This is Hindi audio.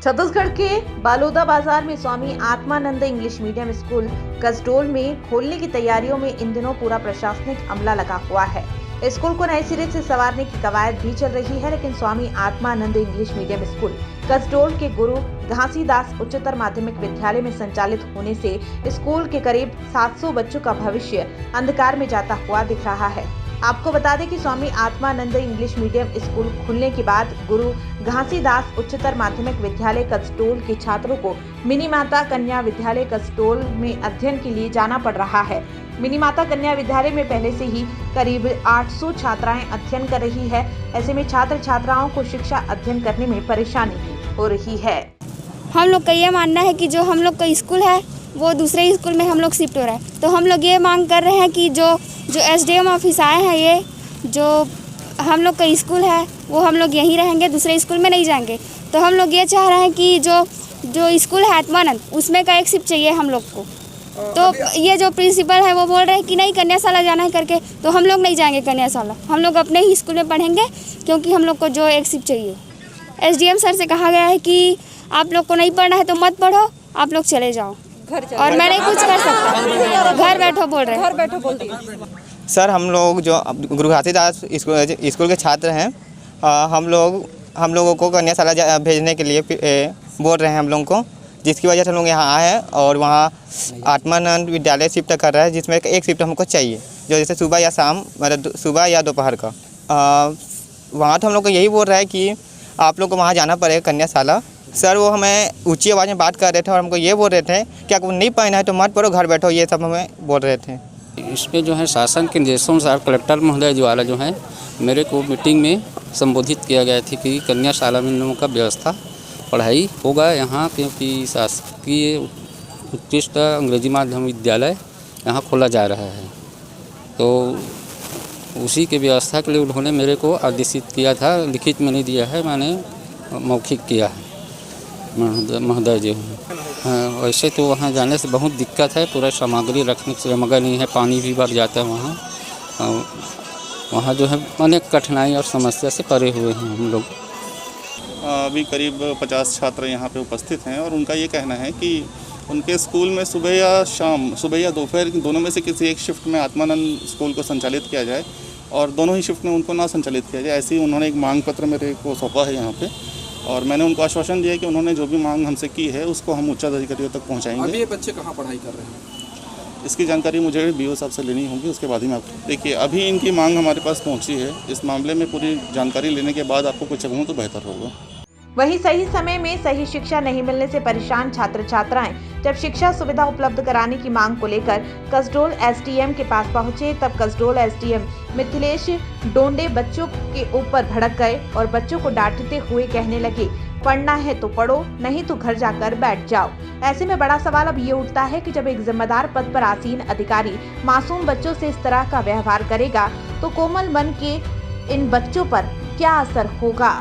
छत्तीसगढ़ के बालोदा बाजार में Swami Atmanand English medium school Kasdol में खोलने की तैयारियों में इन दिनों पूरा प्रशासनिक अमला लगा हुआ है। स्कूल को नए सिरे से संवारने की कवायद भी चल रही है, लेकिन Swami Atmanand English medium school Kasdol के गुरु घासीदास उच्चतर माध्यमिक विद्यालय में संचालित होने से स्कूल के करीब 700 बच्चों का भविष्य अंधकार में जाता हुआ दिख रहा है। आपको बता दें कि स्वामी आत्मानंद इंग्लिश मीडियम स्कूल खुलने के बाद गुरु घासीदास उच्चतर माध्यमिक विद्यालय कसडोल के छात्रों को मिनी माता कन्या विद्यालय कसडोल में अध्ययन के लिए जाना पड़ रहा है। मिनी माता कन्या विद्यालय में पहले से ही करीब 800 छात्राएं अध्ययन कर रही है। ऐसे में छात्र छात्राओं को शिक्षा अध्ययन करने में परेशानी हो रही है। हम लोग का ये मानना है कि जो हम लोग का स्कूल है वो दूसरे स्कूल में हम लोग शिफ्ट हो रहे हैं, तो हम लोग ये मांग कर रहे हैं कि जो SDM ऑफिस आए हैं, ये जो हम लोग का स्कूल है वो हम लोग यहीं रहेंगे, दूसरे स्कूल में नहीं जाएंगे। तो हम लोग ये चाह रहे हैं कि जो स्कूल है आत्मानंद, उसमें का एक शिफ्ट चाहिए हम लोग को। तो ये जो प्रिंसिपल है वो बोल रहे हैं कि नहीं कन्याशाला जाना है करके, तो हम लोग नहीं जाएंगे कन्याशाला, हम लोग अपने ही स्कूल में पढ़ेंगे, क्योंकि हम लोग को जो एक शिफ्ट चाहिए। SDM सर से कहा गया है कि आप लोग को नहीं पढ़ना है तो मत पढ़ो, आप लोग चले जाओ, और मैं नहीं कुछ कर सकता, घर बैठो बोल रहे हैं। घर बैठो बोल दिए। सर, हम लोग जो गुरु घासीदास स्कूल के छात्र हैं, हम लोगों को कन्याशाला भेजने के लिए बोल रहे हैं हम लोगों को, जिसकी वजह से हम लोग यहाँ आए हैं और वहाँ आत्मानंद विद्यालय शिफ्ट कर रहा है, जिसमें एक शिफ्ट हमको चाहिए, जो जैसे सुबह या शाम, मतलब सुबह या दोपहर का। वहाँ तो हम लोग को यही बोल रहा है कि आप लोग को वहाँ जाना पड़ेगा कन्याशाला। सर, वो हमें ऊंची आवाज़ में बात कर रहे थे और हमको ये बोल रहे थे कि आपको नहीं पढ़ना है तो मत पढ़ो, घर बैठो, ये सब हमें बोल रहे थे। इसमें जो है शासन के निर्देशानुसार कलेक्टर महोदय द्वारा जो है मेरे को मीटिंग में संबोधित किया गया था कि कन्याशाला में लोगों का व्यवस्था पढ़ाई होगा यहाँ, क्योंकि शासकीय उत्कृष्ट अंग्रेजी माध्यम विद्यालय यहाँ खोला जा रहा है। तो उसी के व्यवस्था के लिए उन्होंने मेरे को आदेशित किया था, लिखित में नहीं दिया है, मैंने मौखिक किया है महोदय जी। हाँ, वैसे तो वहाँ जाने से बहुत दिक्कत है, पूरा सामग्री रखने की जगह नहीं है, पानी भी भर जाता है वहाँ। वहाँ जो है अनेक कठिनाई और समस्या से परे हुए हैं हम लोग। अभी करीब 50 छात्र यहाँ पे उपस्थित हैं और उनका ये कहना है कि उनके स्कूल में सुबह या शाम, सुबह या दोपहर, दोनों में से किसी एक शिफ्ट में आत्मानंद स्कूल को संचालित किया जाए और दोनों ही शिफ्ट में उनको ना संचालित किया जाए। ऐसे ही उन्होंने एक मांग पत्र मेरे को सौंपा है यहाँ पे, और मैंने उनको आश्वासन दिया कि उन्होंने जो भी मांग हमसे की है उसको हम उच्चाधिकारियों तक पहुँचाएंगे। अभी ये बच्चे कहाँ पढ़ाई कर रहे हैं? इसकी जानकारी मुझे BO साहब से लेनी होगी, उसके बाद ही मैं आपको। देखिए, अभी इनकी मांग हमारे पास पहुँची है, इस मामले में पूरी जानकारी लेने के बाद आपको कुछ कहूँ तो बेहतर होगा। वहीं सही समय में सही शिक्षा नहीं मिलने से परेशान छात्र छात्राएं जब शिक्षा सुविधा उपलब्ध कराने की मांग को लेकर कसडोल SDM के पास पहुंचे, तब कसडोल SDM मिथिलेश डोंडे बच्चों के ऊपर भड़क गए और बच्चों को डांटते हुए कहने लगे, पढ़ना है तो पढ़ो, नहीं तो घर जाकर बैठ जाओ। ऐसे में बड़ा सवाल अब ये उठता है कि जब एक जिम्मेदार पद पर आसीन अधिकारी मासूम बच्चों से इस तरह का व्यवहार करेगा तो कोमल मन के इन बच्चों पर क्या असर होगा।